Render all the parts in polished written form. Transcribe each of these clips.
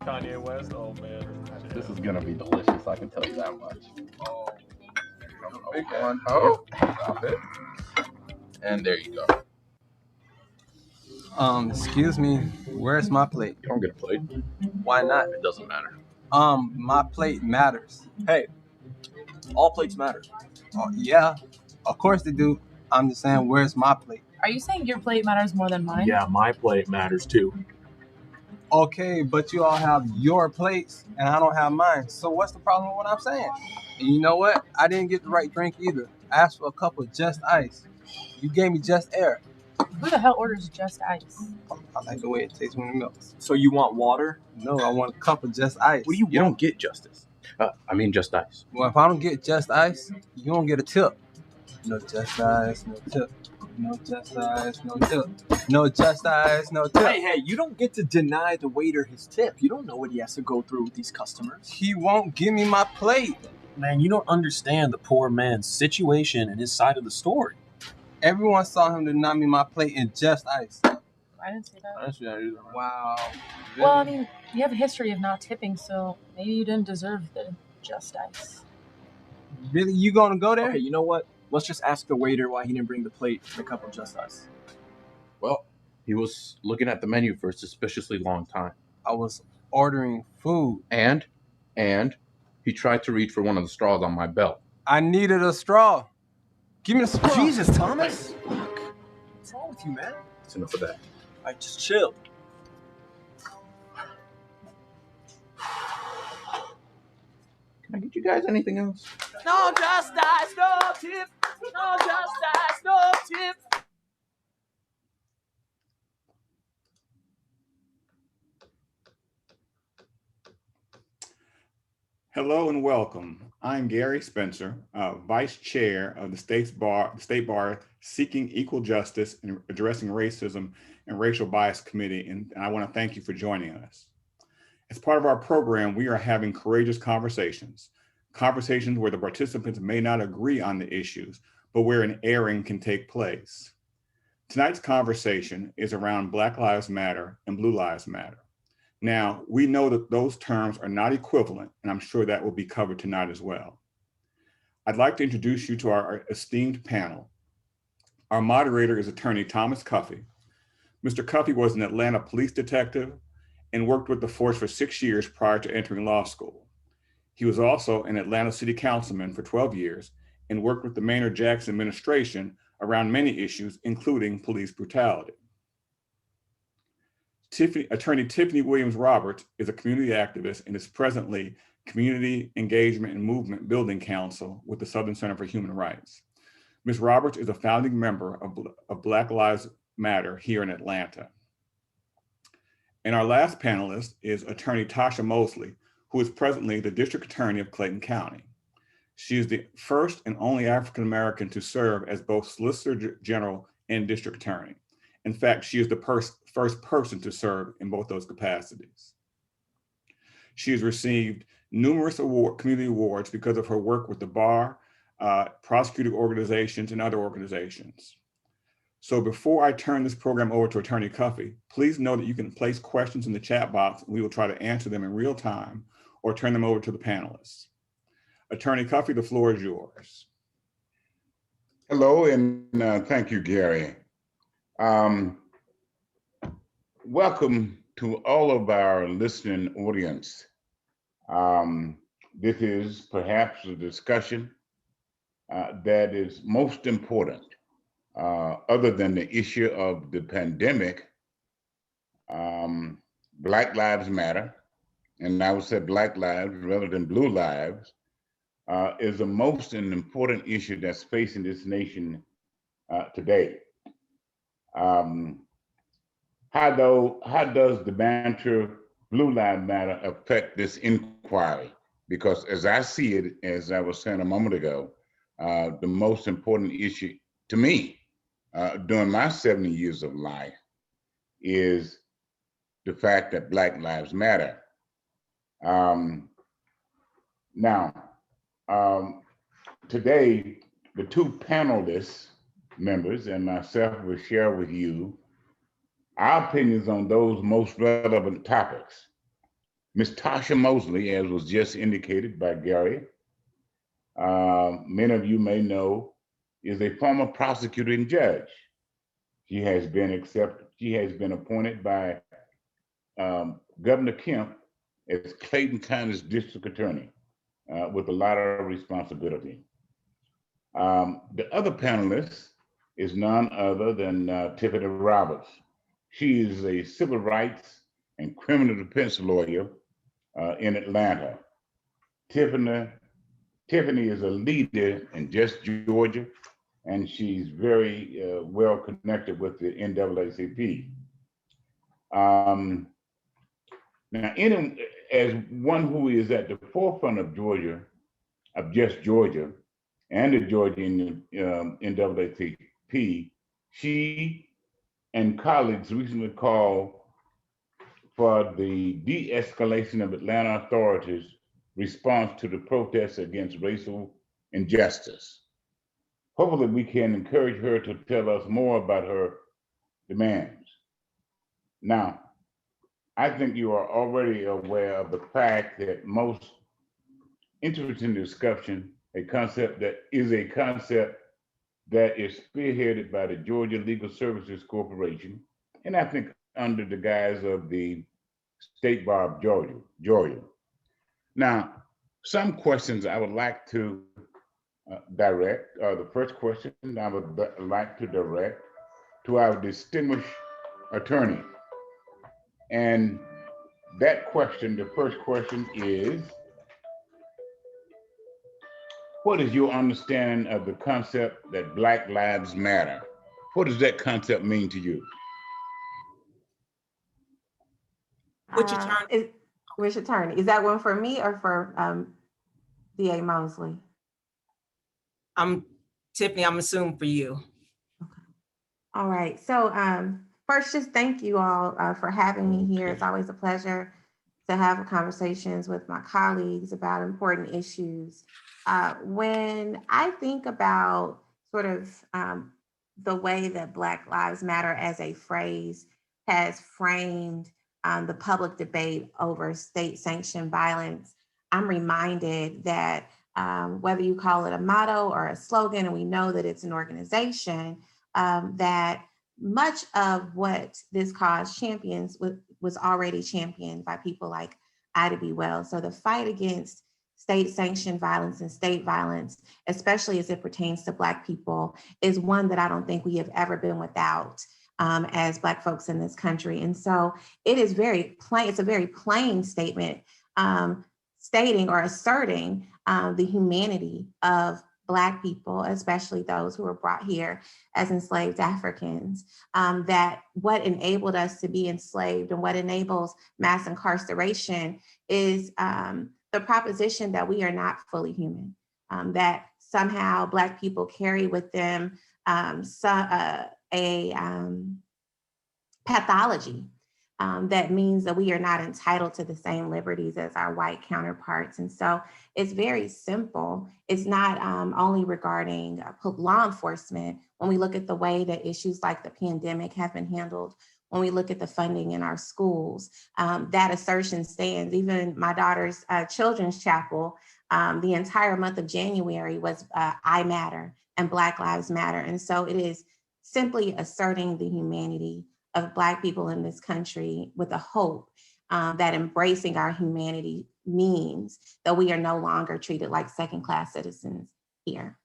Kanye West. Oh man. This is gonna be delicious. I can tell you that much. Oh, Big one. Oh, drop it. And there you go. Excuse me, where's my plate? You don't get a plate. Why not? It doesn't matter. My plate matters. Hey, all plates matter. Oh, yeah, of course they do. I'm just saying, where's my plate? Are you saying your plate matters more than mine? Yeah, my plate matters too. Okay, but you all have your plates and I don't have mine. So what's the problem with what I'm saying? And you know what? I didn't get the right drink either. I asked for a cup of just ice. You gave me just air. Who the hell orders just ice? I like the way it tastes when it melts. So you want water? No, I want a cup of just ice. What do you You want? don't get justice. Just ice. Well, if I don't get just ice, you don't get a tip. No just ice, no tip. No just ice, no tip. No just ice, no tip. Hey, you don't get to deny the waiter his tip. You don't know what he has to go through with these customers. He won't give me my plate. Man, you don't understand the poor man's situation and his side of the story. Everyone saw him deny me my plate in just ice. I didn't see that. I didn't see that either. Wow. Well, I mean, you have a history of not tipping, so maybe you didn't deserve the just ice. Really, you gonna go there? Okay, you know what? Let's just ask the waiter why he didn't bring the plate and a cup of just ice. Well, he was looking at the menu for a suspiciously long time. I was ordering food. And he tried to reach for one of the straws on my belt. I needed a straw. Give me the straw. Jesus, Thomas! Fuck. What's wrong with you, man? That's enough of that. All right, just chill. Can I get you guys anything else? No just ice, no tip. No just ice, no tip. Hello and welcome. I'm Gary Spencer, Vice Chair of the State Bar Seeking Equal Justice and Addressing Racism and Racial Bias Committee, and I want to thank you for joining us. As part of our program, we are having courageous conversations where the participants may not agree on the issues, but where an airing can take place. Tonight's conversation is around Black Lives Matter and Blue Lives Matter. Now, we know that those terms are not equivalent, and I'm sure that will be covered tonight as well. I'd like to introduce you to our esteemed panel. Our moderator is attorney Thomas Cuffey. Mr. Cuffey was an Atlanta police detective and worked with the force for 6 years prior to entering law school. He was also an Atlanta city councilman for 12 years and worked with the Maynard Jackson administration around many issues, including police brutality. Attorney Tiffany Williams Roberts is a community activist and is presently Community Engagement and Movement Building Counsel with the Southern Center for Human Rights. Ms. Roberts is a founding member of Black Lives Matter here in Atlanta. And our last panelist is attorney Tasha Mosley, who is presently the District Attorney of Clayton County. She is the first and only African American to serve as both Solicitor General and District Attorney. In fact, she is the first person to serve in both those capacities. She has received numerous community awards because of her work with the bar, prosecuting organizations, and other organizations. So before I turn this program over to Attorney Cuffey, please know that you can place questions in the chat box and we will try to answer them in real time or turn them over to the panelists. Attorney Cuffey, the floor is yours. Hello, and thank you, Gary. Welcome to all of our listening audience. This is perhaps a discussion that is most important, other than the issue of the pandemic. Black Lives Matter, and I would say Black lives rather than blue lives, is the most important issue that's facing this nation today. How does the banter Blue Lives Matter affect this inquiry? Because as I see it, as I was saying a moment ago, the most important issue to me during my 70 years of life is the fact that Black Lives Matter. Today, the two panelists members and myself will share with you our opinions on those most relevant topics. Ms. Tasha Mosley, as was just indicated by Gary, many of you may know, is a former prosecutor and judge. She has been appointed by Governor Kemp as Clayton County's district attorney with a lot of responsibility. The other panelist is none other than Tiffany Roberts. She is a civil rights and criminal defense lawyer in Atlanta. Tiffany is a leader in Just Georgia, and she's very well connected with the NAACP. Now, as one who is at the forefront of Georgia, of Just Georgia, and the Georgian NAACP, she and colleagues recently called for the de-escalation of Atlanta authorities' response to the protests against racial injustice. Hopefully we can encourage her to tell us more about her demands. Now, I think you are already aware of the fact that most interesting discussion, a concept that is spearheaded by the Georgia Legal Services Corporation, and I think under the guise of the State Bar of Georgia. Now, some questions I would like to direct, the first question I would like to direct to our distinguished attorney. And that question, the first question is, what is your understanding of the concept that Black Lives Matter? What does that concept mean to you? Which attorney? Is that one for me or for DA Mosley? Tiffany, I'm assuming for you. Okay. All right. So first, just thank you all for having me here. It's always a pleasure to have conversations with my colleagues about important issues. When I think about sort of the way that Black Lives Matter as a phrase has framed the public debate over state-sanctioned violence, I'm reminded that whether you call it a motto or a slogan, and we know that it's an organization, that much of what this cause champions was already championed by people like Ida B. Wells. So the fight against state-sanctioned violence and state violence, especially as it pertains to Black people, is one that I don't think we have ever been without as Black folks in this country. And so it is very plain, it's a very plain statement stating or asserting the humanity of Black people, especially those who were brought here as enslaved Africans, that what enabled us to be enslaved and what enables mass incarceration is the proposition that we are not fully human, that somehow Black people carry with them a pathology that means that we are not entitled to the same liberties as our white counterparts. And so it's very simple. It's not only regarding law enforcement. When we look at the way that issues like the pandemic have been handled, when we look at the funding in our schools, that assertion stands. Even my daughter's children's chapel, the entire month of January was I Matter and Black Lives Matter. And so it is simply asserting the humanity of Black people in this country with a hope that embracing our humanity means that we are no longer treated like second-class citizens here.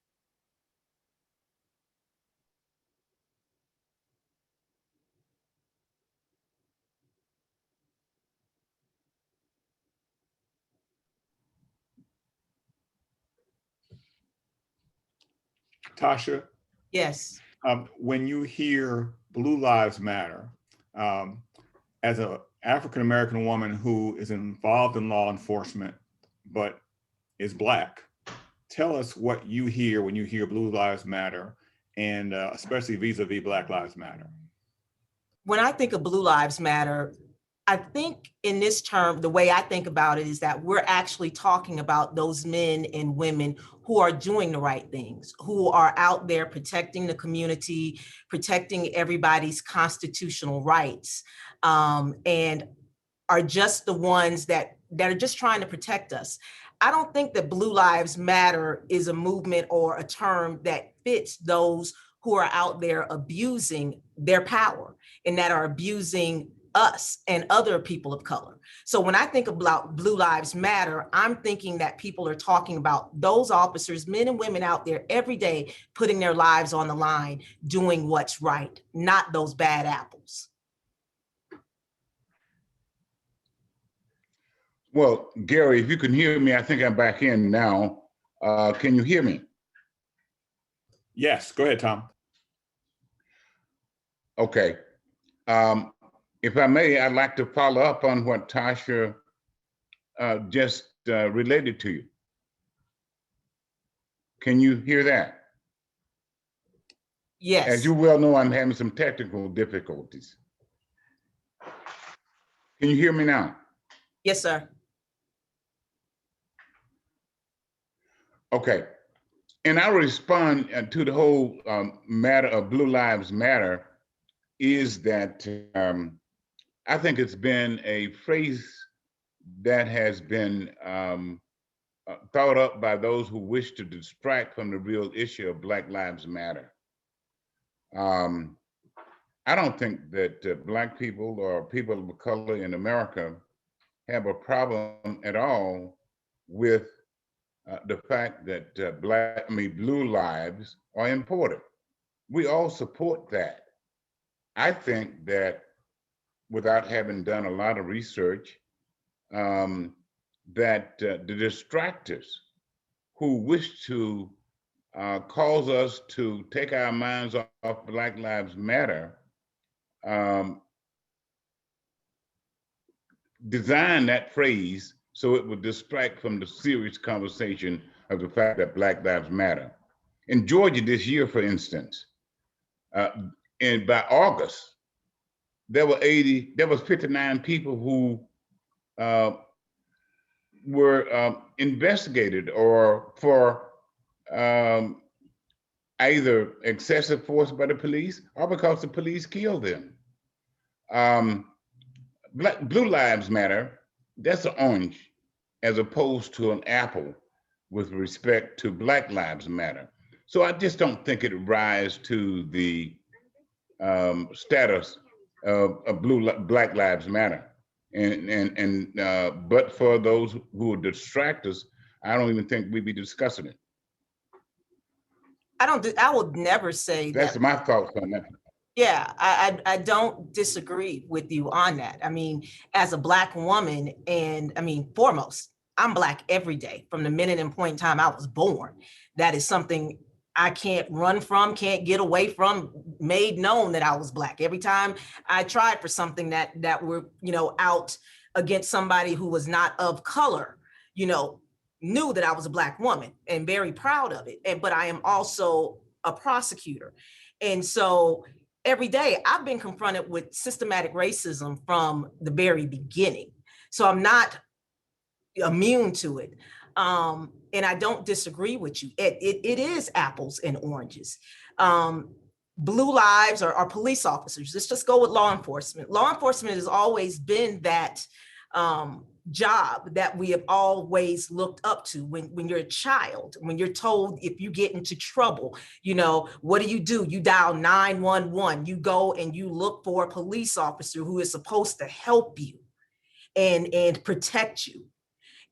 Tasha? Yes. When you hear Blue Lives Matter, as an African-American woman who is involved in law enforcement, but is Black, tell us what you hear when you hear Blue Lives Matter, and especially vis-a-vis Black Lives Matter. When I think of Blue Lives Matter, I think in this term, the way I think about it is that we're actually talking about those men and women who are doing the right things, who are out there protecting the community, protecting everybody's constitutional rights, and are just the ones that that are just trying to protect us. I don't think that Blue Lives Matter is a movement or a term that fits those who are out there abusing their power and that are abusing us and other people of color. So when I think about Blue Lives Matter, I'm thinking that people are talking about those officers, men and women out there every day, putting their lives on the line, doing what's right, not those bad apples. Well, Gary, if you can hear me, I think I'm back in now. Can you hear me? Yes, go ahead, Tom. Okay. If I may, I'd like to follow up on what Tasha just related to you. Can you hear that? Yes. As you well know, I'm having some technical difficulties. Can you hear me now? Yes, sir. Okay. And I'll respond to the whole matter of Blue Lives Matter is that I think it's been a phrase that has been thought up by those who wish to distract from the real issue of Black Lives Matter. I don't think that Black people or people of color in America have a problem at all with the fact that blue lives are important. We all support that. I think that without having done a lot of research, that the distractors who wish to cause us to take our minds off Black Lives Matter designed that phrase so it would distract from the serious conversation of the fact that Black Lives Matter. In Georgia this year, for instance, and by August, there was 59 people who were investigated or for either excessive force by the police or because the police killed them. Blue Lives Matter, that's an orange as opposed to an apple with respect to Black Lives Matter. So I just don't think it rises to the status of Black Lives Matter. But for those who would distract us, I don't even think we'd be discussing it. I would never say that's that. My thoughts on that. Yeah, I don't disagree with you on that. I mean, as a Black woman, and I mean, foremost, I'm Black every day from the minute and point in time I was born. That is something I can't run from, can't get away from, made known that I was Black. Every time I tried for something that were, out against somebody who was not of color, knew that I was a Black woman and very proud of it. But I am also a prosecutor. And so every day I've been confronted with systematic racism from the very beginning. So I'm not immune to it. And I don't disagree with you. It is apples and oranges. Blue lives are police officers. Let's just go with law enforcement. Law enforcement has always been that job that we have always looked up to. When you're a child, when you're told if you get into trouble, what do? You dial 911. You go and you look for a police officer who is supposed to help you and protect you.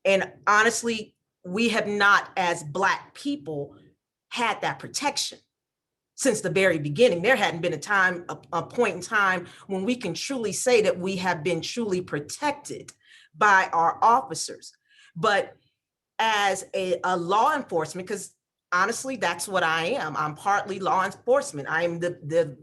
And honestly, we have not, as Black people, had that protection since the very beginning. There hadn't been a point in time when we can truly say that we have been truly protected by our officers. But as a law enforcement, because honestly, that's what I am. I'm partly law enforcement. I am the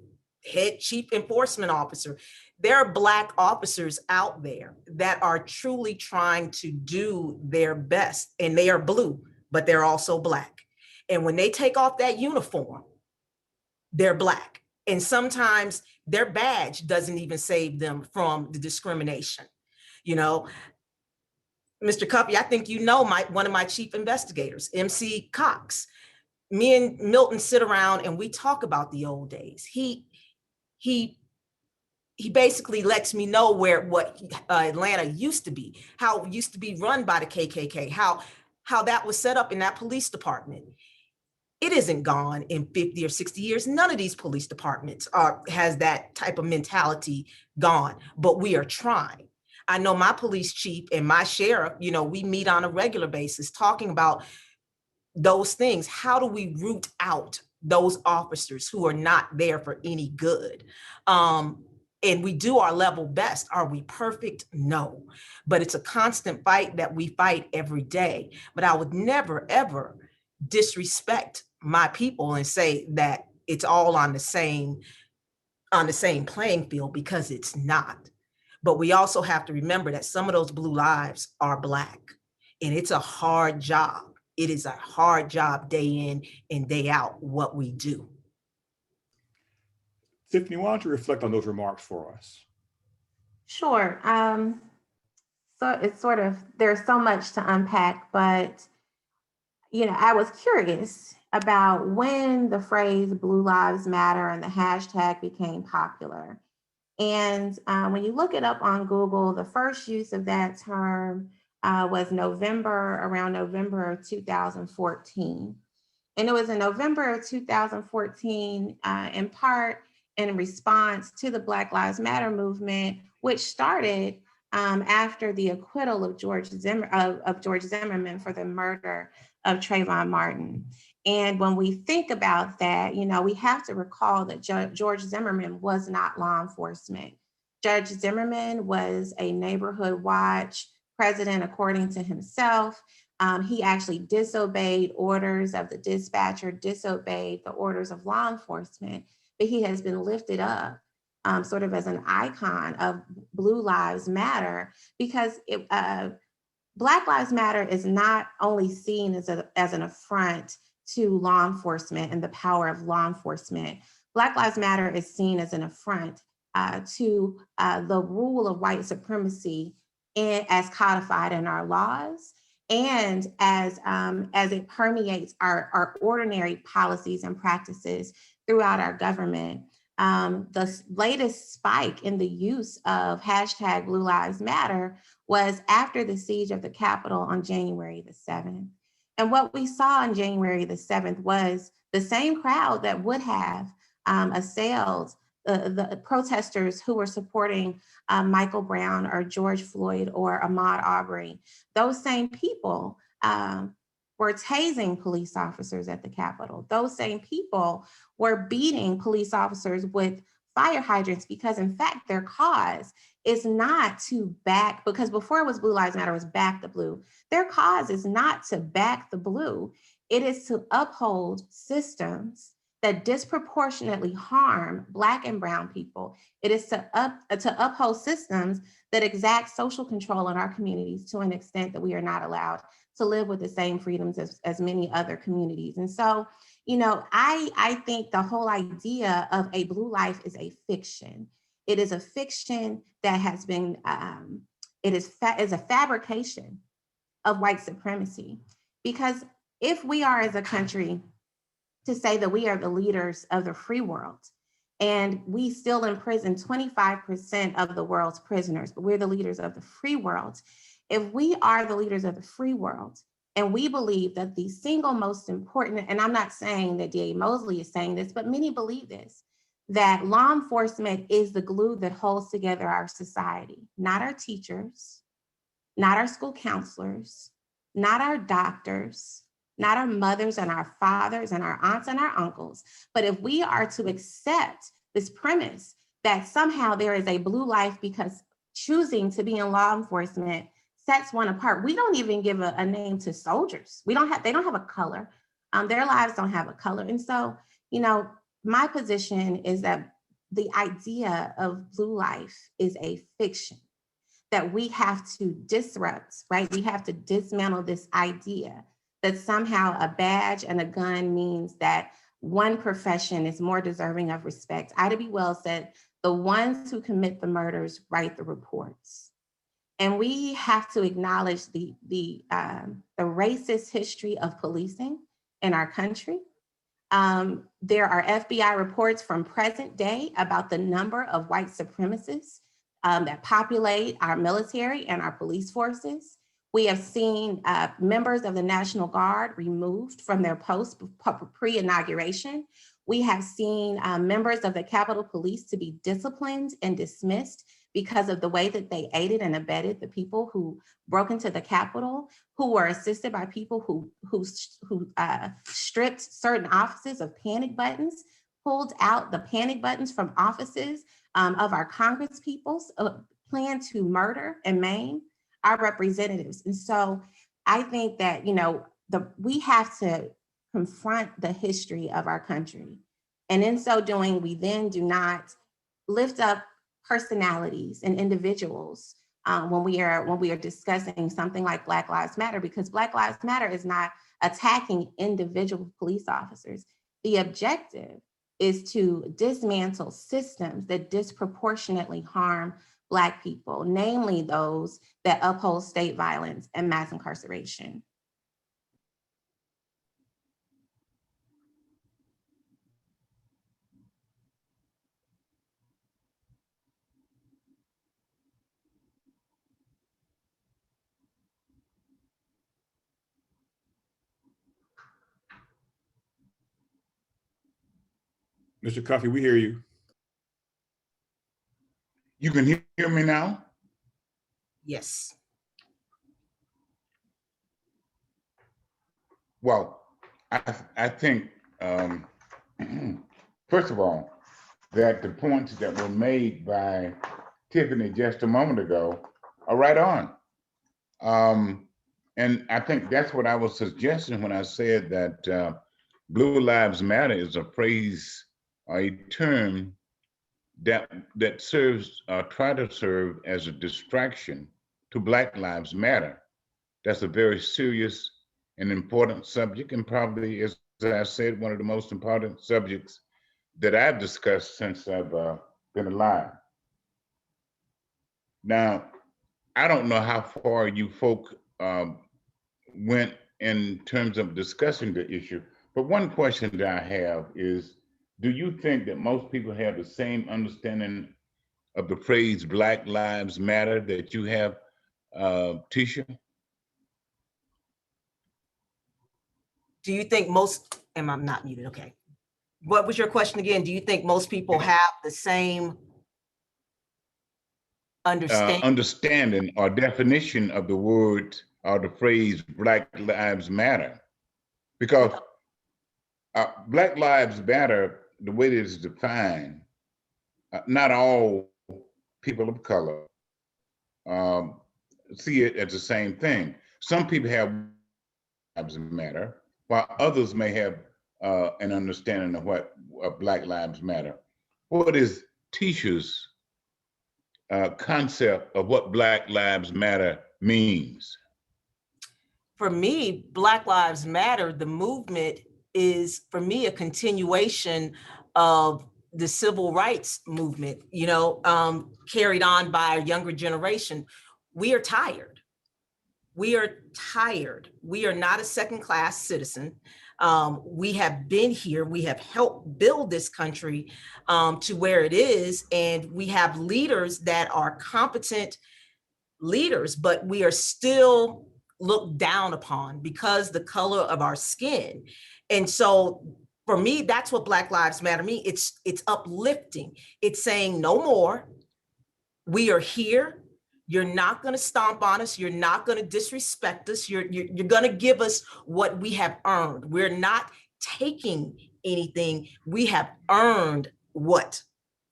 head chief enforcement officer. There are Black officers out there that are truly trying to do their best, and they are blue, but they're also Black. And when they take off that uniform, they're Black. And sometimes their badge doesn't even save them from the discrimination. Mr. Cuppy, I think one of my chief investigators, MC Cox. Me and Milton sit around and we talk about the old days. He he basically lets me know what Atlanta used to be, how it used to be run by the KKK, how that was set up in that police department. It isn't gone in 50 or 60 years. None of these police departments has that type of mentality gone, but we are trying. I know my police chief and my sheriff, we meet on a regular basis talking about those things. How do we root out those officers who are not there for any good? And we do our level best. Are we perfect? No, but it's a constant fight that we fight every day. But I would never, ever disrespect my people and say that it's all on the same playing field, because it's not. But we also have to remember that some of those blue lives are Black, and it's a hard job. It is a hard job day in and day out, what we do. Tiffany, why don't you reflect on those remarks for us? Sure. So it's sort of, there's so much to unpack, but I was curious about when the phrase Blue Lives Matter and the hashtag became popular. And when you look it up on Google, the first use of that term was around November of 2014. And it was in November of 2014, in part in response to the Black Lives Matter movement, which started after the acquittal of George Zimmerman for the murder of Trayvon Martin. And when we think about that, we have to recall that George Zimmerman was not law enforcement. Judge Zimmerman was a neighborhood watch president, according to himself. He actually disobeyed orders of the dispatcher, disobeyed the orders of law enforcement, but he has been lifted up sort of as an icon of Blue Lives Matter, because Black Lives Matter is not only seen as an affront to law enforcement and the power of law enforcement. Black Lives Matter is seen as an affront to the rule of white supremacy as codified in our laws, and as it permeates our ordinary policies and practices throughout our government. The latest spike in the use of hashtag Blue Lives Matter was after the siege of the Capitol on January the 7th. And what we saw on January the 7th was the same crowd that would have assailed the protesters who were supporting Michael Brown or George Floyd or Ahmaud Arbery. Those same people were tasing police officers at the Capitol. Those same people were beating police officers with fire hydrants, because in fact, their cause is not to back, because before it was Blue Lives Matter, it was back the blue. Their cause is not to back the blue. It is to uphold systems that disproportionately harm Black and Brown people. It is to uphold systems that exact social control in our communities to an extent that we are not allowed to live with the same freedoms as many other communities. And so, I think the whole idea of a blue life is a fiction. It is a fiction that has been, is a fabrication of white supremacy. Because if we are, as a country, to say that we are the leaders of the free world, and we still imprison 25% of the world's prisoners, but we're the leaders of the free world. If we are the leaders of the free world, and we believe that the single most important, and I'm not saying that D.A. Mosley is saying this, but many believe this, that law enforcement is the glue that holds together our society, not our teachers, not our school counselors, not our doctors, not our mothers and our fathers and our aunts and our uncles. But if we are to accept this premise that somehow there is a blue life because choosing to be in law enforcement sets one apart, we don't even give a name to soldiers. They don't have a color. Their lives don't have a color. And so, my position is that the idea of blue life is a fiction that we have to disrupt, right? We have to dismantle this idea that somehow a badge and a gun means that one profession is more deserving of respect. Ida B. Wells said, the ones who commit the murders write the reports. And we have to acknowledge the racist history of policing in our country. There are FBI reports from present day about the number of white supremacists that populate our military and our police forces. We have seen members of the National Guard removed from their posts pre-inauguration. We have seen members of the Capitol Police to be disciplined and dismissed because of the way that they aided and abetted the people who broke into the Capitol, who were assisted by people who stripped certain offices of panic buttons, pulled out the panic buttons from offices of our Congress peoples, plan to murder and maim our representatives. And so I think that, we have to confront the history of our country. And in so doing, we then do not lift up personalities and individuals when we are discussing something like Black Lives Matter, because Black Lives Matter is not attacking individual police officers. The objective is to dismantle systems that disproportionately harm Black people, namely those that uphold state violence and mass incarceration. Mr. Cuffey, we hear you. You can hear me now? Yes. Well, I think, first of all, that the points that were made by Tiffany just a moment ago are right on. And I think that's what I was suggesting when I said that Blue Lives Matter is a phrase or a term that serves, try to serve as a distraction to Black Lives Matter. That's a very serious and important subject, and probably, as I said, one of the most important subjects that I've discussed since I've been alive. Now, I don't know how far you folk went in terms of discussing the issue, but one question that I have is, do you think that most people have the same understanding of the phrase Black Lives Matter that you have, Tisha? Do you think most, am I not muted? Okay. What was your question again? Do you think most people have the same Understanding or definition of the word or the phrase Black Lives Matter? Because Black Lives Matter, the way it is defined, not all people of color see it as the same thing. Some people have lives matter, while others may have an understanding of what Black Lives Matter. What is Tisha's concept of what Black Lives Matter means? For me, Black Lives Matter, the movement is, for me, a continuation of the civil rights movement, carried on by a younger generation. We are tired. We are tired. We are not a second-class citizen. We have been here. We have helped build this country to where it is. And we have leaders that are competent leaders, but we are still looked down upon because the color of our skin. And so for me, that's what Black Lives Matter means. It's uplifting. It's saying no more. We are here. You're not going to stomp on us. You're not going to disrespect us. You're going to give us what we have earned. We're not taking anything. We have earned what?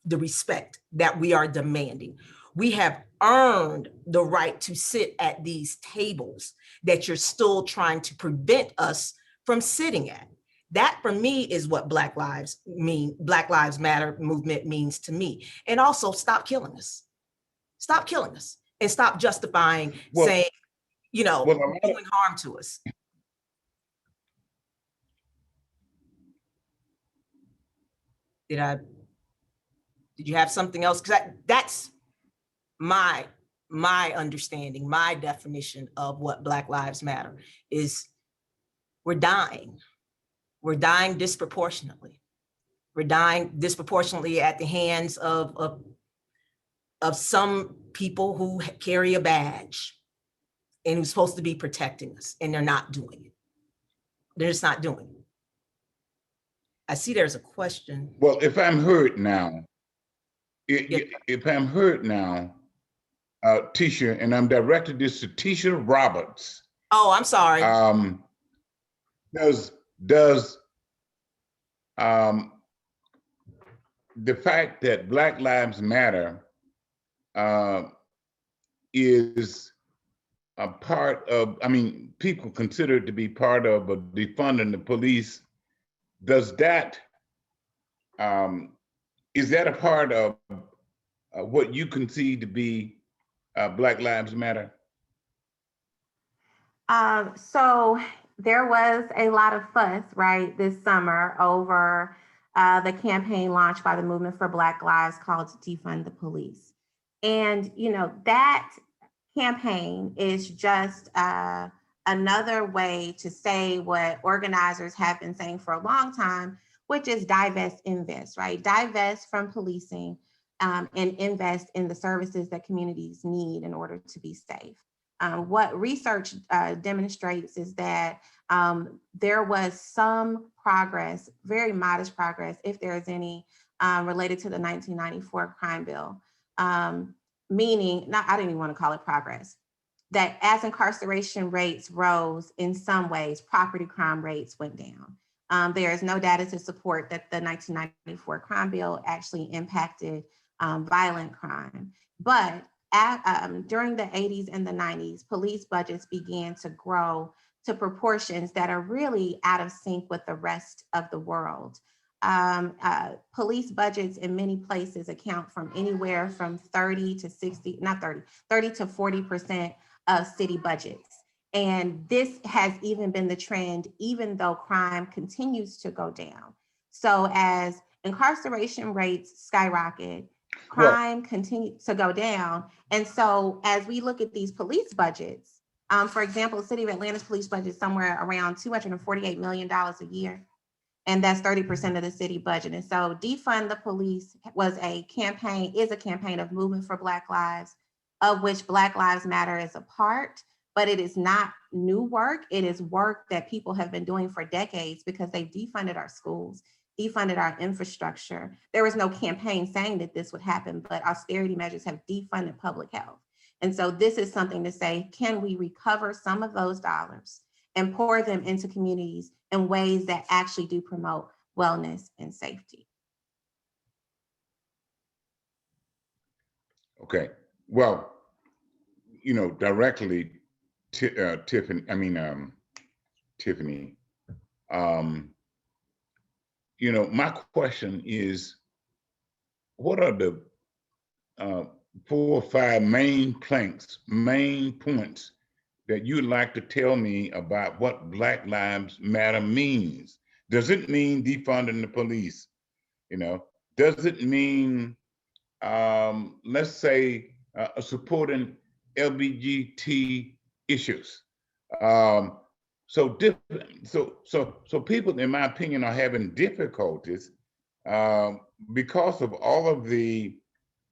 The respect that we are demanding. We have earned the right to sit at these tables that you're still trying to prevent us from sitting at. That for me is what Black Lives Matter movement means to me. And also stop killing us. Stop killing us and stop justifying saying, doing harm to us. Did you have something else? Because that's my understanding, my definition of what Black Lives Matter is. We're dying. We're dying disproportionately. We're dying disproportionately at the hands of some people who carry a badge and who's supposed to be protecting us, and they're not doing it. They're just not doing it. I see there's a question. Well, if I'm heard now, Yes. if I'm heard now, Tisha, and I'm directed this to Tisha Roberts. Oh, I'm sorry. Does the fact that Black Lives Matter is a part of, I mean, people consider it to be part of defunding the police, does that, is that a part of what you concede to be Black Lives Matter? So there was a lot of fuss, right, this summer over the campaign launched by the Movement for Black Lives called Defund the Police. And, you know, that campaign is just another way to say what organizers have been saying for a long time, which is divest, invest, right? Divest from policing and invest in the services that communities need in order to be safe. What research demonstrates is that there was some progress, very modest progress, if there is any, related to the 1994 crime bill. Meaning, I didn't even want to call it progress, that as incarceration rates rose in some ways, property crime rates went down. There is no data to support that the 1994 crime bill actually impacted violent crime. But during the 80s and the 90s, police budgets began to grow to proportions that are really out of sync with the rest of the world. Police budgets in many places account from anywhere from 30 to 40% of city budgets. And this has even been the trend, even though crime continues to go down. So as incarceration rates skyrocket, crime continues to go down. And so as we look at these police budgets, for example, the city of Atlanta's police budget is somewhere around $248 million a year. And that's 30% of the city budget. And so Defund the Police is a campaign of Movement for Black Lives, of which Black Lives Matter is a part, but it is not new work. It is work that people have been doing for decades because they've defunded our schools, defunded our infrastructure. There was no campaign saying that this would happen, but austerity measures have defunded public health. And so this is something to say, can we recover some of those dollars and pour them into communities in ways that actually do promote wellness and safety? Okay, well, you know, directly, Tiffany, you know, my question is, what are the 4 or 5 main points that you'd like to tell me about what Black Lives Matter means? Does it mean defunding the police? You know, does it mean, let's say, supporting LGBT issues? So people, in my opinion, are having difficulties because of all of the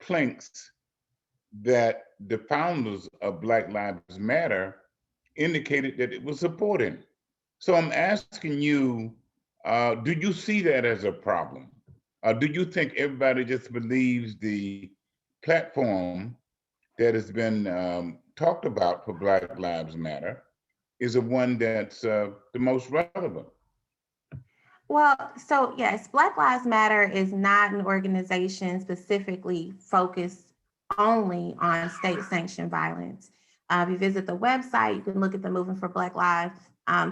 planks that the founders of Black Lives Matter indicated that it was supporting. So I'm asking you, do you see that as a problem? Do you think everybody just believes the platform that has been talked about for Black Lives Matter is the one that's the most relevant? Well, so yes, Black Lives Matter is not an organization specifically focused only on state-sanctioned violence. If you visit the website, you can look at the Movement for Black Lives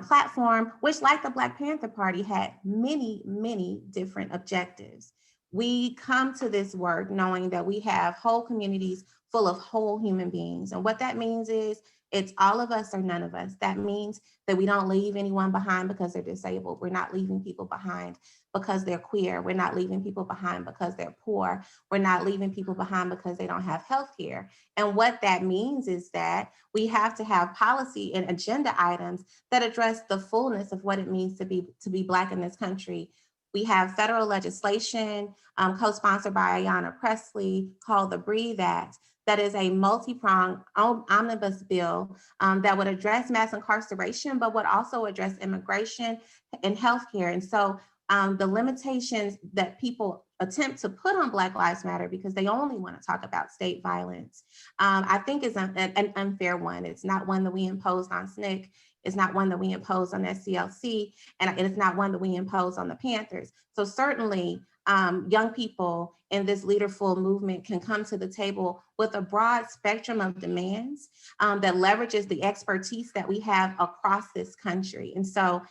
platform, which, like the Black Panther Party, had many, many different objectives. We come to this work knowing that we have whole communities full of whole human beings. And what that means is It's all of us or none of us. That means that we don't leave anyone behind because they're disabled. We're not leaving people behind because they're queer. We're not leaving people behind because they're poor. We're not leaving people behind because they don't have health care. And what that means is that we have to have policy and agenda items that address the fullness of what it means to be Black in this country. We have federal legislation co-sponsored by Ayanna Pressley called the Breathe Act, that is a multi-pronged omnibus bill that would address mass incarceration, but would also address immigration and healthcare. And so the limitations that people attempt to put on Black Lives Matter because they only want to talk about state violence, I think is an unfair one. It's not one that we imposed on SNCC. It's not one that we imposed on SCLC, and it's not one that we imposed on the Panthers. So certainly young people in this leaderful movement can come to the table with a broad spectrum of demands that leverages the expertise that we have across this country. And so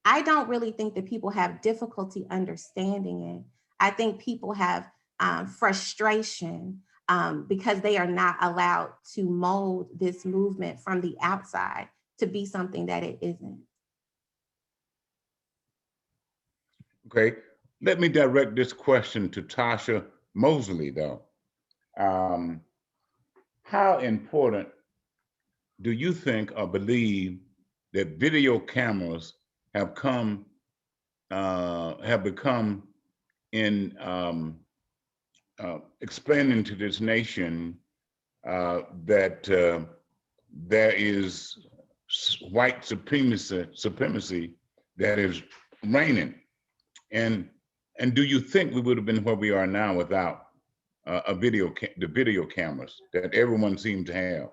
I don't really think that people have difficulty understanding it. I think people have frustration because they are not allowed to mold this movement from the outside to be something that it isn't. Okay, let me direct this question to Tasha Mosley, though. How important do you think or believe that video cameras have become in explaining to this nation that there is white supremacy that is reigning? And do you think we would have been where we are now without the video cameras that everyone seemed to have?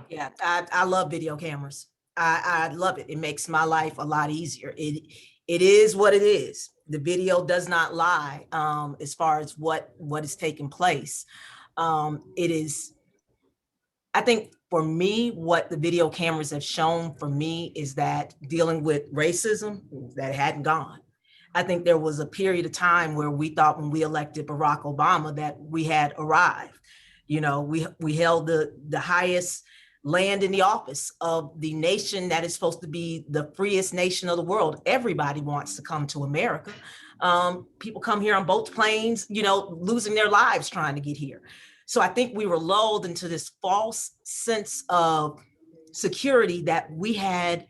Yeah, I love video cameras. I love it. It makes my life a lot easier. It is what it is. The video does not lie as far as what is taking place. It is, I think for me, what the video cameras have shown for me is that dealing with racism, that hadn't gone. I think there was a period of time where we thought when we elected Barack Obama that we had arrived. You know, we held the highest land in the office of the nation that is supposed to be the freest nation of the world. Everybody wants to come to America. People come here on boat planes, you know, losing their lives trying to get here. So I think we were lulled into this false sense of security that we had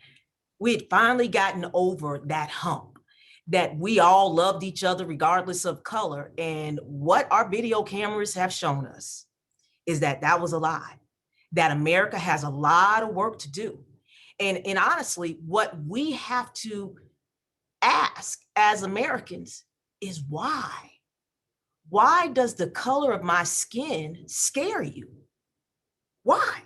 finally gotten over that hump, that we all loved each other regardless of color. And what our video cameras have shown us is that that was a lie, that America has a lot of work to do. And honestly, what we have to ask as Americans is why? Why does the color of my skin scare you? Why?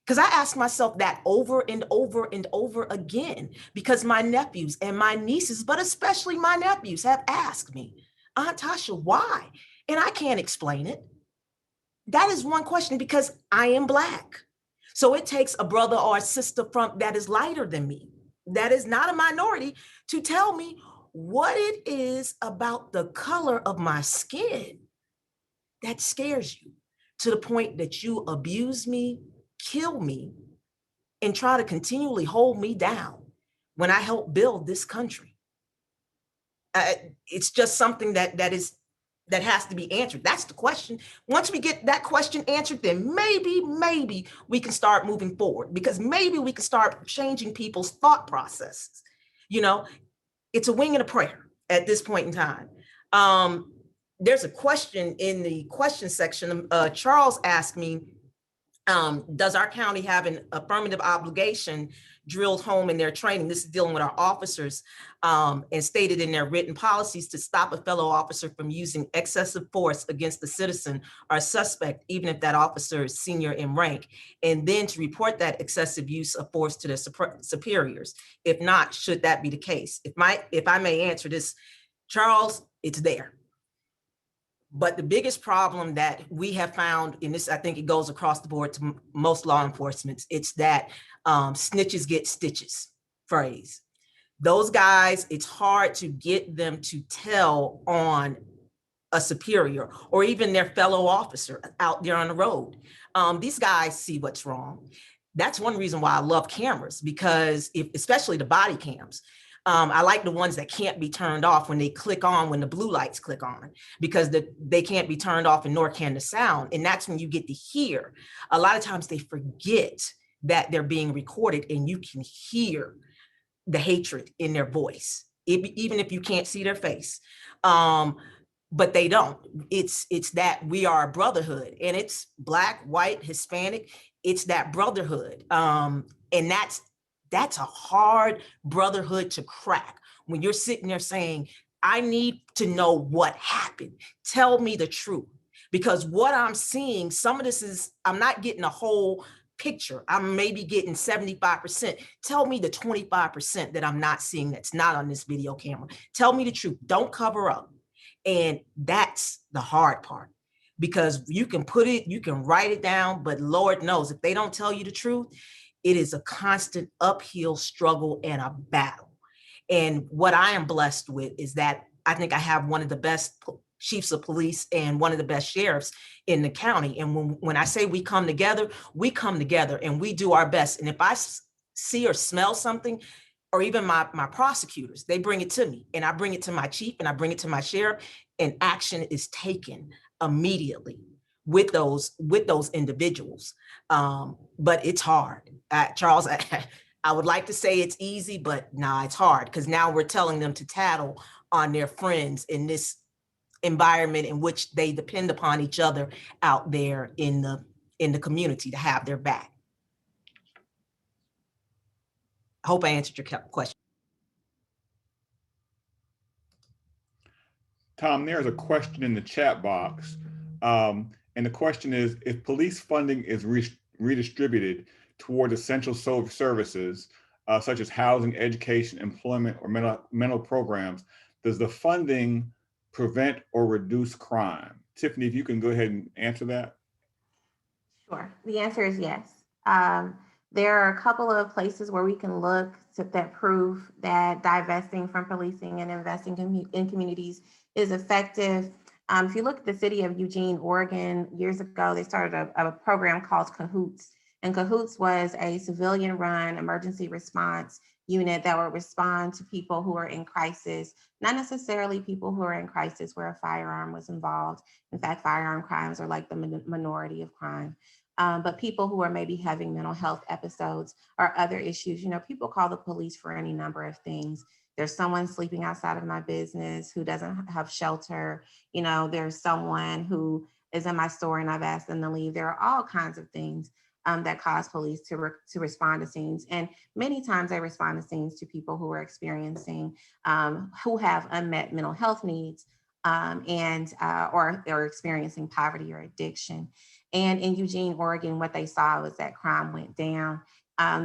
Because I ask myself that over and over and over again, because my nephews and my nieces, but especially my nephews, have asked me, Aunt Tasha, why? And I can't explain it. That is one question, because I am Black. So it takes a brother or a sister that is lighter than me, that is not a minority, to tell me what it is about the color of my skin that scares you to the point that you abuse me, kill me, and try to continually hold me down when I help build this country. It's just something that has to be answered. That's the question. Once we get that question answered, then maybe we can start moving forward, because maybe we can start changing people's thought processes. You know, it's a wing and a prayer at this point in time. There's a question in the question section. Charles asked me, does our county have an affirmative obligation drilled home in their training? This is dealing with our officers, and stated in their written policies to stop a fellow officer from using excessive force against a citizen or a suspect, even if that officer is senior in rank, and then to report that excessive use of force to their superiors. If not, should that be the case? If I may answer this, Charles, it's there. But the biggest problem that we have found in this, I think it goes across the board to most law enforcement, it's that snitches get stitches phrase. Those guys, it's hard to get them to tell on a superior or even their fellow officer out there on the road. These guys see what's wrong. That's one reason why I love cameras, because especially the body cams. I like the ones that can't be turned off when they click on, when the blue lights click on, because they can't be turned off and nor can the sound. And that's when you get to hear. A lot of times they forget that they're being recorded, and you can hear the hatred in their voice, even if you can't see their face. But they don't. It's that we are a brotherhood, and it's Black, white, Hispanic. It's that brotherhood. And that's a hard brotherhood to crack, when you're sitting there saying, I need to know what happened. Tell me the truth. Because what I'm seeing, some of this is, I'm not getting a whole picture. I'm maybe getting 75%. Tell me the 25% that I'm not seeing, that's not on this video camera. Tell me the truth. Don't cover up. And that's the hard part, because you can you can write it down, but Lord knows if they don't tell you the truth, it is a constant uphill struggle and a battle. And what I am blessed with is that I think I have one of the best chiefs of police and one of the best sheriffs in the county. And when I say we come together and we do our best. And if I see or smell something, or even my prosecutors, they bring it to me, and I bring it to my chief, and I bring it to my sheriff, and action is taken immediately with those individuals. But it's hard. Charles, I would like to say it's easy, but nah, it's hard, because now we're telling them to tattle on their friends in this environment in which they depend upon each other out there in the community to have their back. I hope I answered your question. Tom, there's a question in the chat box. And the question is, if police funding is redistributed toward essential services, such as housing, education, employment, or mental programs, does the funding prevent or reduce crime? Tiffany, if you can go ahead and answer that. Sure. The answer is yes. There are a couple of places where we can look that prove that divesting from policing and investing in communities is effective. If you look at the city of Eugene, Oregon, years ago, they started a program called Cahoots. And Cahoots was a civilian-run emergency response unit that would respond to people who are in crisis, not necessarily people who are in crisis where a firearm was involved. In fact, firearm crimes are like the minority of crime. But people who are maybe having mental health episodes or other issues. You know, people call the police for any number of things. There's someone sleeping outside of my business who doesn't have shelter. You know, there's someone who is in my store and I've asked them to leave. There are all kinds of things that cause police to respond to scenes. And many times they respond to scenes to people who are experiencing, who have unmet mental health needs, or they're experiencing poverty or addiction. And in Eugene, Oregon, what they saw was that crime went down.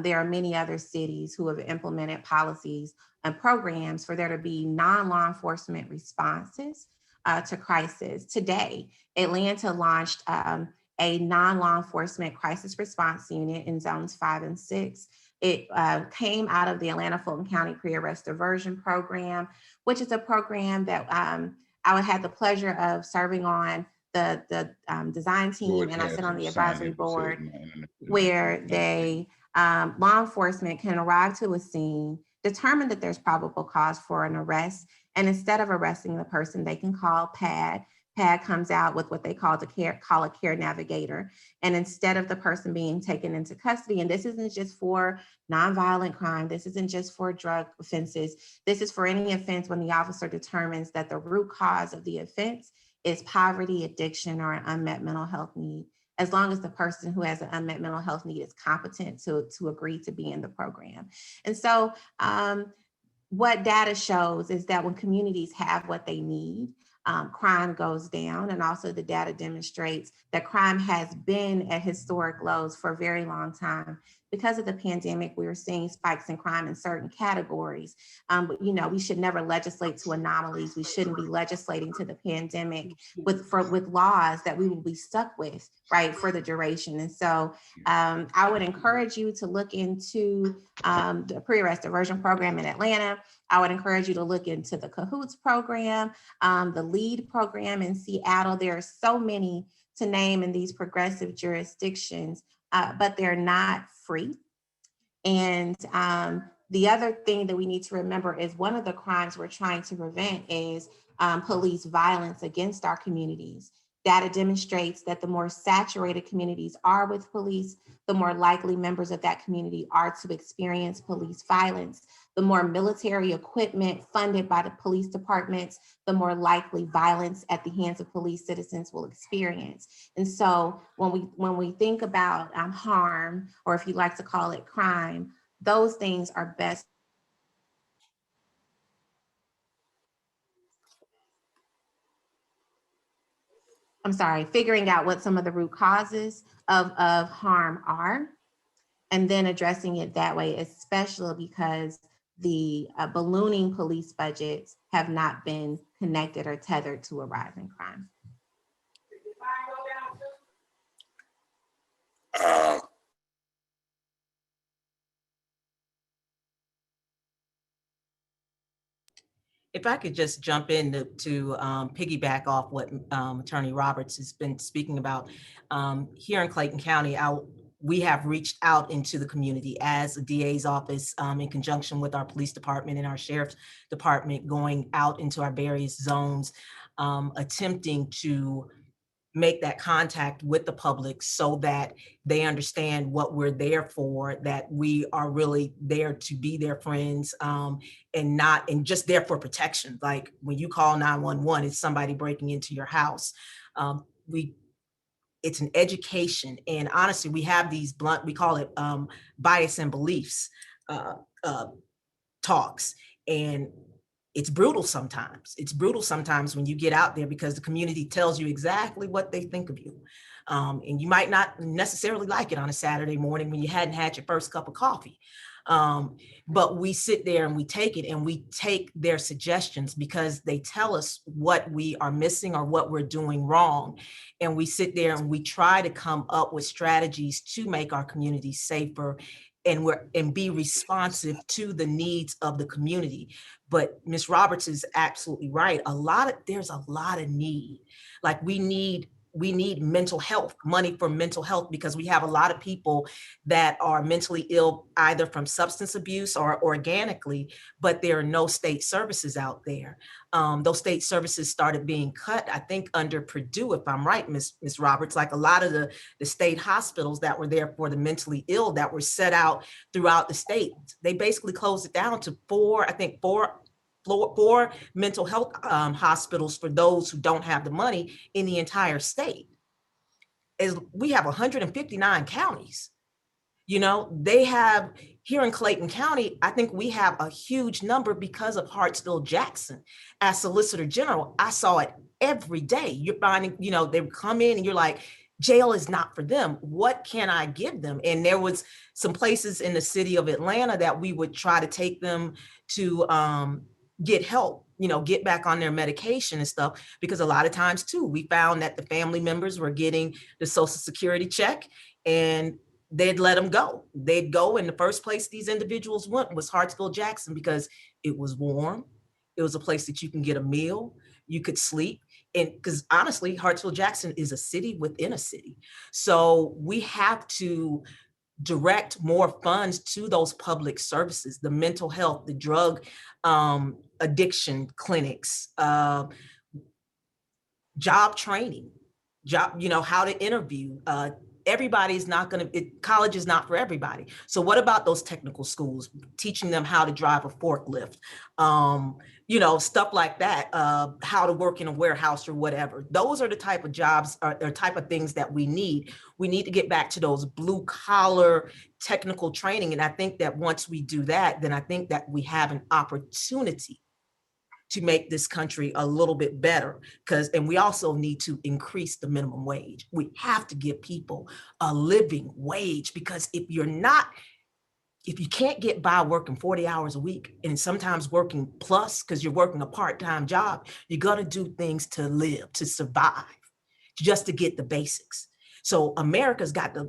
There are many other cities who have implemented policies and programs for there to be non-law enforcement responses to crisis. Today, Atlanta launched a non-law enforcement crisis response unit in zones 5 and 6. It came out of the Atlanta Fulton County Pre-Arrest Diversion Program, which is a program that I had the pleasure of serving on the design team, and I sit on the advisory board, where they, law enforcement can arrive to a scene, determine that there's probable cause for an arrest, and instead of arresting the person, they can call PAD. PAD comes out with what they call a care navigator. And instead of the person being taken into custody, and this isn't just for nonviolent crime, this isn't just for drug offenses, this is for any offense when the officer determines that the root cause of the offense is poverty, addiction, or an unmet mental health need, as long as the person who has an unmet mental health need is competent to agree to be in the program. And so what data shows is that when communities have what they need, crime goes down. And also the data demonstrates that crime has been at historic lows for a very long time. Because of the pandemic, we were seeing spikes in crime in certain categories. But you know, we should never legislate to anomalies. We shouldn't be legislating to the pandemic with laws that we will be stuck with, right, for the duration. And so I would encourage you to look into the pre-arrest diversion program in Atlanta. I would encourage you to look into the Cahoots program, the LEAD program in Seattle. There are so many to name in these progressive jurisdictions but they're not free. And the other thing that we need to remember is one of the crimes we're trying to prevent is police violence against our communities. Data demonstrates that the more saturated communities are with police, the more likely members of that community are to experience police violence. The more military equipment funded by the police departments, the more likely violence at the hands of police citizens will experience. And so when we think about harm, or if you like to call it crime, those things are best. Figuring out what some of the root causes of harm are, and then addressing it that way, especially because the ballooning police budgets have not been connected or tethered to a rise in crime. If I could just jump in to piggyback off what Attorney Roberts has been speaking about, here in Clayton County, we have reached out into the community as a DA's office in conjunction with our police department and our sheriff's department, going out into our various zones, attempting to make that contact with the public so that they understand what we're there for, that we are really there to be their friends, and just there for protection. Like when you call 911, it's somebody breaking into your house. It's an education. And honestly, we have these blunt, we call it bias and beliefs talks. And it's brutal sometimes. It's brutal sometimes when you get out there because the community tells you exactly what they think of you. And you might not necessarily like it on a Saturday morning when you hadn't had your first cup of coffee. But we sit there and we take it, and we take their suggestions because they tell us what we are missing or what we're doing wrong. And we sit there and we try to come up with strategies to make our community safer and be responsive to the needs of the community. But Ms. Roberts is absolutely right. There's a lot of need. Like we need mental health, money for mental health, because we have a lot of people that are mentally ill, either from substance abuse or organically, but there are no state services out there. Those state services started being cut, I think, under Purdue, if I'm right, Ms. Roberts. Like a lot of the state hospitals that were there for the mentally ill that were set out throughout the state, they basically closed it down to four mental health hospitals for those who don't have the money in the entire state. We have 159 counties. They have here in Clayton County, I think we have a huge number because of Hartsville-Jackson. As Solicitor General, I saw it every day. You're finding, they would come in and you're like, jail is not for them. What can I give them? And there was some places in the city of Atlanta that we would try to take them to get help, get back on their medication and stuff, because a lot of times too, we found that the family members were getting the Social Security check and they'd let them go. They'd go, and the first place these individuals went was Hartsville-Jackson because it was warm. It was a place that you can get a meal, you could sleep. And because honestly, Hartsville-Jackson is a city within a city. So we have to direct more funds to those public services, the mental health, the drug addiction clinics, job training, how to interview. Everybody's not college is not for everybody. So what about those technical schools, teaching them how to drive a forklift, stuff like that, how to work in a warehouse or whatever. Those are the type of jobs or type of things that we need. We need to get back to those blue collar technical training. And I think that once we do that, then I think that we have an opportunity to make this country a little bit better, and we also need to increase the minimum wage. We have to give people a living wage, because if you can't get by working 40 hours a week and sometimes working plus because you're working a part-time job, you're gonna do things to live, to survive, just to get the basics. So America's got to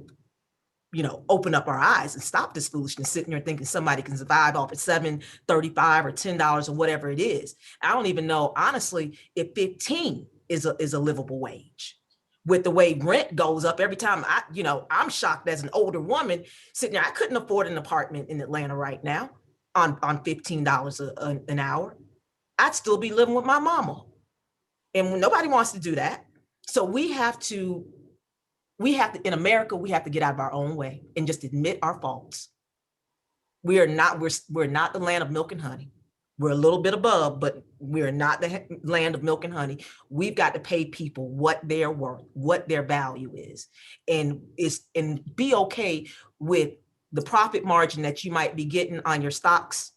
open up our eyes and stop this foolishness, sitting there thinking somebody can survive off of $7.35 or $10 or whatever it is. I don't even know, honestly, if 15 is a livable wage. with the way rent goes up every time I'm shocked as an older woman sitting there. I couldn't afford an apartment in Atlanta right now on $15 an hour. I'd still be living with my mama. And nobody wants to do that. So we have to, in America, we have to get out of our own way and just admit our faults. We're not the land of milk and honey. We're a little bit above, but we're not the land of milk and honey. We've got to pay people what they're worth, what their value is, and be okay with the profit margin that you might be getting on your stocks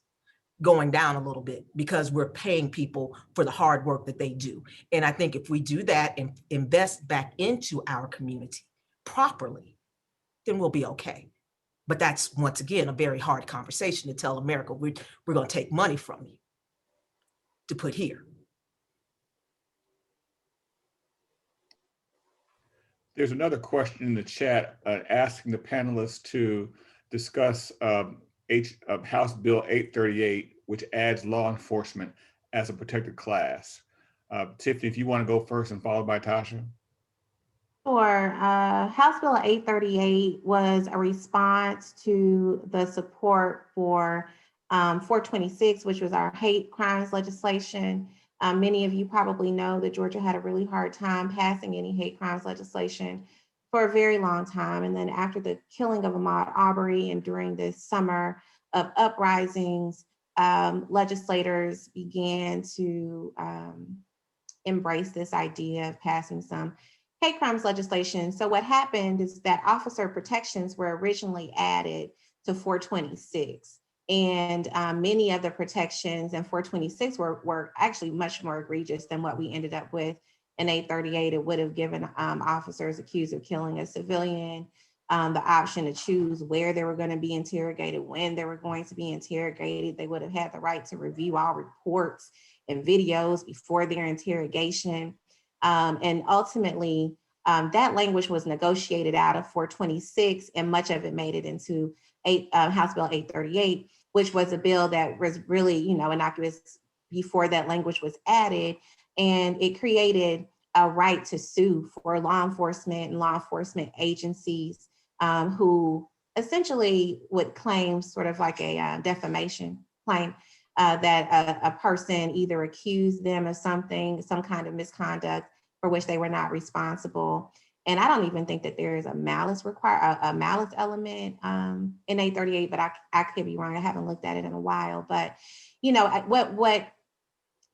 going down a little bit, because we're paying people for the hard work that they do. And I think if we do that and invest back into our community properly, then we'll be okay. But that's, once again, a very hard conversation to tell America, we're going to take money from you to put here. There's another question in the chat asking the panelists to discuss House Bill 838, which adds law enforcement as a protected class. Tiffany, if you want to go first and followed by Tasha. Sure. House Bill 838 was a response to the support for 426, which was our hate crimes legislation. Many of you probably know that Georgia had a really hard time passing any hate crimes legislation for a very long time. And then after the killing of Ahmaud Arbery and during this summer of uprisings, legislators began to embrace this idea of passing some hate crimes legislation. So what happened is that officer protections were originally added to 426. And many of the protections in 426 were actually much more egregious than what we ended up with in 838. It would have given officers accused of killing a civilian the option to choose where they were going to be interrogated, when they were going to be interrogated. They would have had the right to review all reports and videos before their interrogation. And ultimately, that language was negotiated out of 426, and much of it made it into House Bill 838, which was a bill that was really, innocuous before that language was added. And it created a right to sue for law enforcement and law enforcement agencies who essentially would claim sort of like a defamation claim that a person either accused them of something, some kind of misconduct for which they were not responsible. And I don't even think that there is a malice element in 838, but I could be wrong. I haven't looked at it in a while. But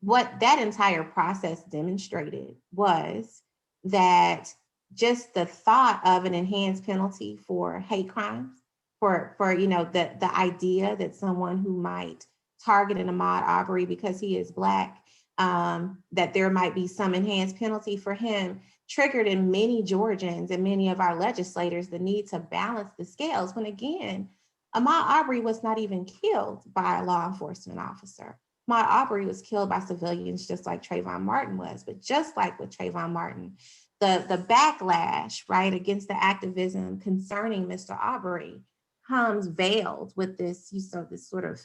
what that entire process demonstrated was that just the thought of an enhanced penalty for hate crimes, for the idea that someone who might target an Ahmaud Arbery because he is Black, that there might be some enhanced penalty for him, triggered in many Georgians and many of our legislators the need to balance the scales, when again, Ahmaud Arbery was not even killed by a law enforcement officer. Ahmaud Arbery was killed by civilians, just like Trayvon Martin was. But just like with Trayvon Martin, the backlash, right, against the activism concerning Mr. Arbery comes veiled with this sort of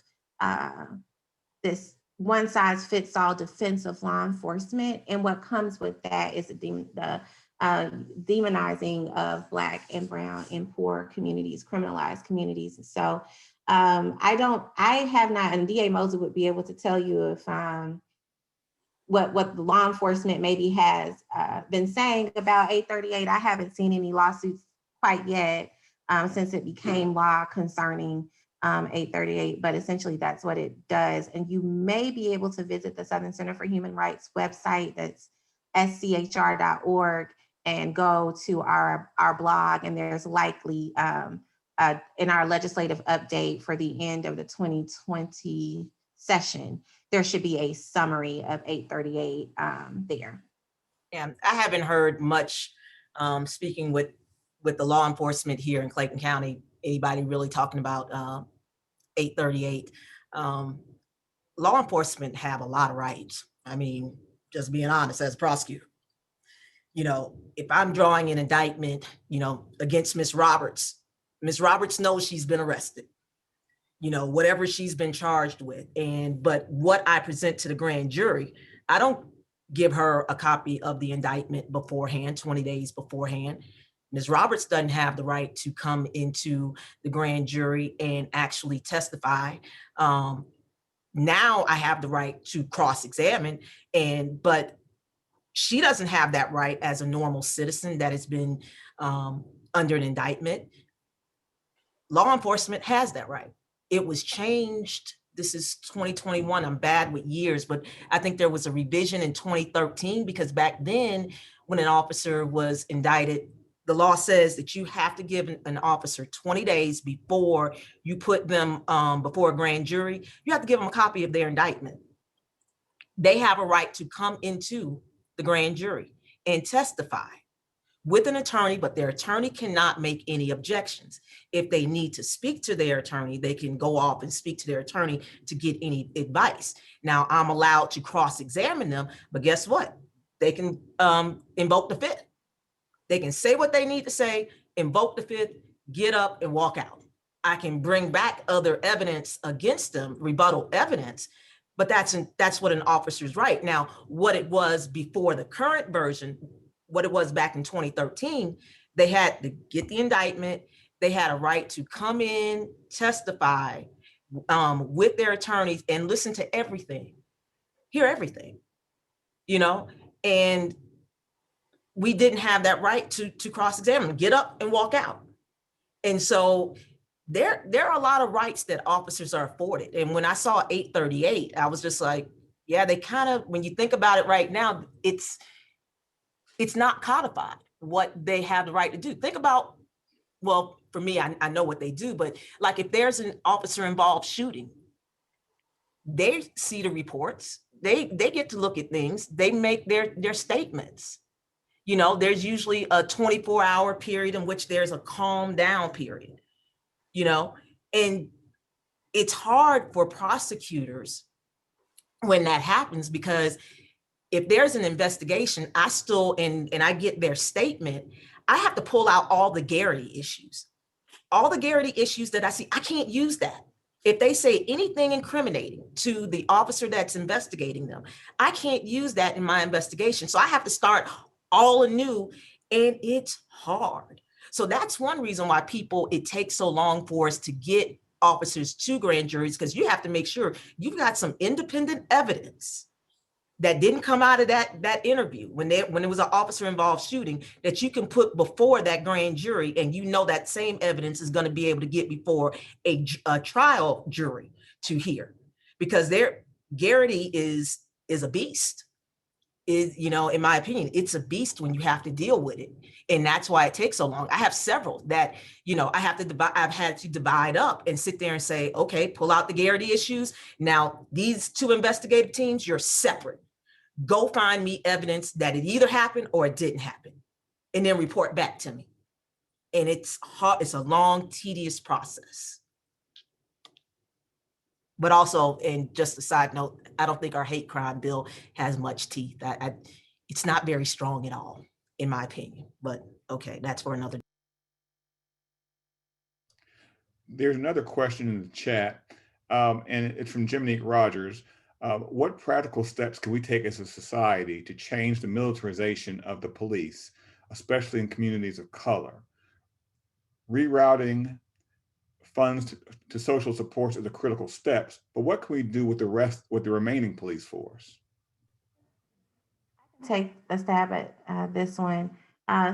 this one-size-fits-all defense of law enforcement. And what comes with that is the demonizing of Black and brown and poor communities, criminalized communities. And so I have not, and DA Mosley would be able to tell you if what the law enforcement maybe has been saying about 838. I haven't seen any lawsuits quite yet since it became law concerning 838, but essentially that's what it does. And you may be able to visit the Southern Center for Human Rights website, that's schr.org, and go to our blog, and there's likely in our legislative update for the end of the 2020 session, there should be a summary of 838 there. And I haven't heard much speaking with the law enforcement here in Clayton County, anybody really talking about 838. Law enforcement have a lot of rights. I mean, just being honest, as a prosecutor, if I'm drawing an indictment, against Ms. Roberts knows she's been arrested, whatever she's been charged with. But what I present to the grand jury, I don't give her a copy of the indictment beforehand, 20 days beforehand. Ms. Roberts doesn't have the right to come into the grand jury and actually testify. Now I have the right to cross-examine, but she doesn't have that right as a normal citizen that has been under an indictment. Law enforcement has that right. It was changed. This is 2021. I'm bad with years, but I think there was a revision in 2013 because back then when an officer was indicted, the law says that you have to give an officer 20 days before you put them before a grand jury. You have to give them a copy of their indictment. They have a right to come into the grand jury and testify with an attorney, but their attorney cannot make any objections. If they need to speak to their attorney, they can go off and speak to their attorney to get any advice. Now, I'm allowed to cross-examine them, but guess what? They can invoke the fifth. They can say what they need to say, invoke the fifth, get up and walk out. I can bring back other evidence against them, rebuttal evidence, but that's what an officer's right. Now, what it was before the current version, what it was back in 2013, they had to get the indictment. They had a right to come in, testify with their attorneys and listen to everything, hear everything, and we didn't have that right to cross-examine, get up and walk out. And so there are a lot of rights that officers are afforded. And when I saw 838, I was just like, yeah, they kind of, when you think about it right now, it's not codified what they have the right to do. Think about, well, for me, I know what they do, but like if there's an officer involved shooting, they see the reports, they get to look at things, they make their statements. There's usually a 24-hour period in which there's a calm down period, and it's hard for prosecutors when that happens, because if there's an investigation, I still, and I get their statement, I have to pull out all the Garrity issues. All the Garrity issues that I see, I can't use that. If they say anything incriminating to the officer that's investigating them, I can't use that in my investigation. So I have to start all anew, and it's hard. So that's one reason why it takes so long for us to get officers to grand juries, because you have to make sure you've got some independent evidence that didn't come out of that interview when it was an officer involved shooting that you can put before that grand jury, and that same evidence is going to be able to get before a trial jury to hear, because Garrity is a beast. In my opinion, it's a beast when you have to deal with it, and that's why it takes so long. I have several that I've had to divide up and sit there and say, okay, pull out the Garrity issues. Now these two investigative teams, you're separate. Go find me evidence that it either happened or it didn't happen, and then report back to me. And it's hard. It's a long, tedious process. But also, and just a side note, I don't think our hate crime bill has much teeth. It's not very strong at all, in my opinion. But okay, that's for another. There's another question in the chat, and it's from Jiminique Rogers. What practical steps can we take as a society to change the militarization of the police, especially in communities of color? Rerouting funds to social supports is a critical steps, but what can we do with the remaining police force? Take a stab at this one.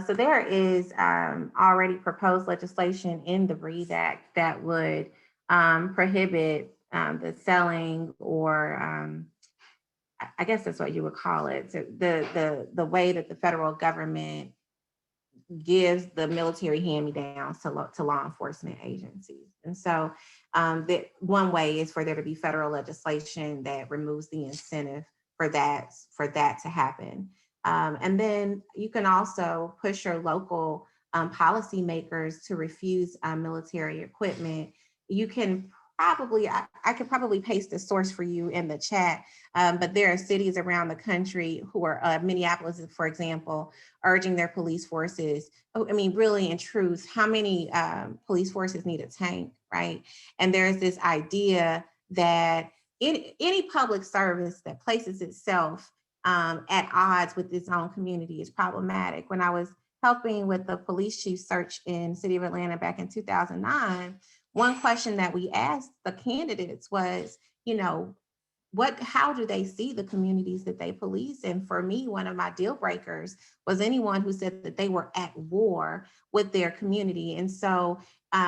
So there is already proposed legislation in the BREATHE Act that would prohibit the selling, or I guess that's what you would call it. So the way that the federal government gives the military hand-me-downs to law enforcement agencies. And so the one way is for there to be federal legislation that removes the incentive for that to happen. And then you can also push your local policymakers to refuse military equipment. You can probably, I could probably paste the source for you in the chat, but there are cities around the country who are, Minneapolis, for example, urging their police forces. Really in truth, how many police forces need a tank, right? And there's this idea that any public service that places itself at odds with its own community is problematic. When I was helping with the police chief search in the city of Atlanta back in 2009, one question that we asked the candidates was, how do they see the communities that they police? And for me, one of my deal breakers was anyone who said that they were at war with their community. And so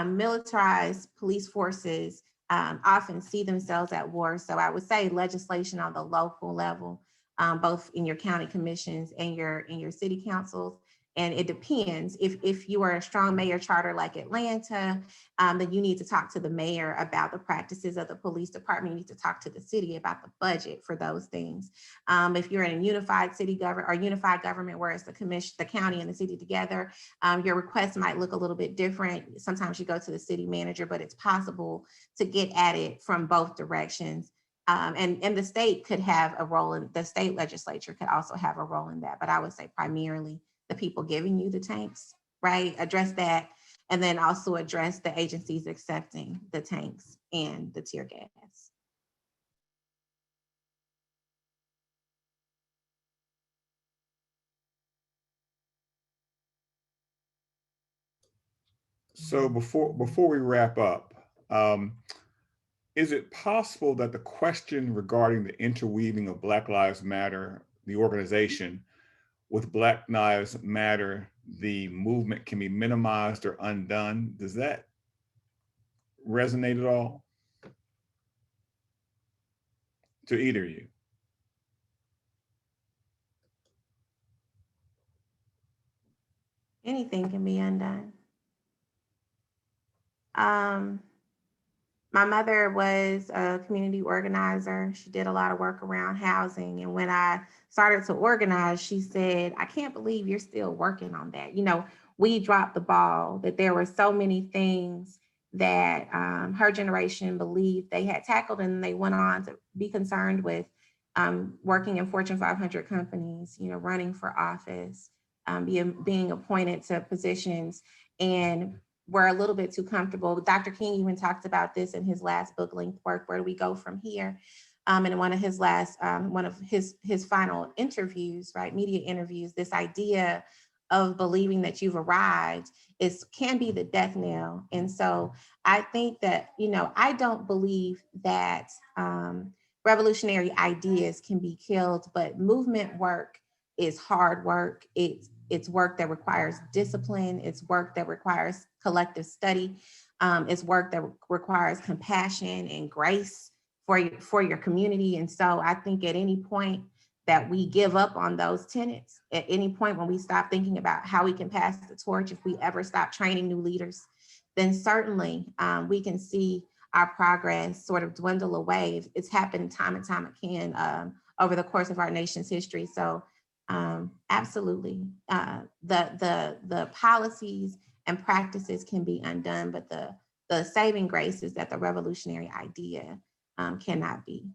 militarized police forces often see themselves at war. So I would say legislation on the local level, both in your county commissions and your city councils. And it depends. If you are a strong mayor charter like Atlanta, then you need to talk to the mayor about the practices of the police department. You need to talk to the city about the budget for those things. If you're in a unified city government or unified government where it's the commission, the county and the city together, your request might look a little bit different. Sometimes you go to the city manager, but it's possible to get at it from both directions. And the state could have a role in, the state legislature could also have a role in that. But I would say primarily the people giving you the tanks, right? Address that. And then also address the agencies accepting the tanks and the tear gas. So before we wrap up, is it possible that the question regarding the interweaving of Black Lives Matter, the organization, with Black Lives Matter, the movement, can be minimized or undone? Does that resonate at all to either of you? Anything can be undone. My mother was a community organizer. She did a lot of work around housing. And when I started to organize, she said, I can't believe you're still working on that. We dropped the ball, that there were so many things that her generation believed they had tackled, and they went on to be concerned with working in Fortune 500 companies, running for office, being appointed to positions, and we're a little bit too comfortable. Dr. King even talked about this in his last book length work, Where Do We Go From Here? And in one of his his final interviews, right, media interviews, this idea of believing that you've arrived can be the death knell. And so I think that, I don't believe that revolutionary ideas can be killed, but movement work is hard work. It's work that requires discipline. It's work that requires collective study. It's work that requires compassion and grace for your community. And so I think at any point that we give up on those tenets, at any point when we stop thinking about how we can pass the torch, if we ever stop training new leaders, then certainly we can see our progress sort of dwindle away. It's happened time and time again over the course of our nation's history. So absolutely, the policies and practices can be undone, but the saving grace is that the revolutionary idea cannot be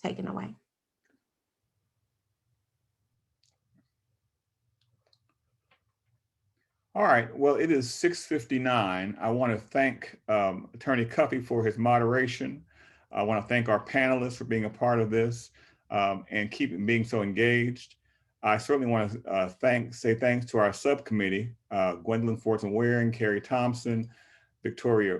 taken away. All right, well, it is 6:59. I want to thank Attorney Cuffey for his moderation. I want to thank our panelists for being a part of this and being so engaged. I certainly want to say thanks to our subcommittee, Gwendolyn Fortson Waring, Carrie Thompson, Victoria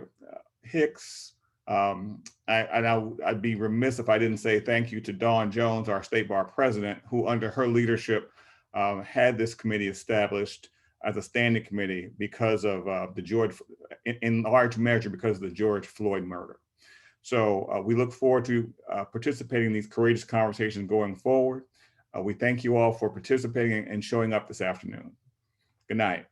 Hicks. I'd be remiss if I didn't say thank you to Dawn Jones, our State Bar President, who under her leadership had this committee established as a standing committee because of in large measure because of the George Floyd murder. So we look forward to participating in these courageous conversations going forward. We thank you all for participating and showing up this afternoon. Good night.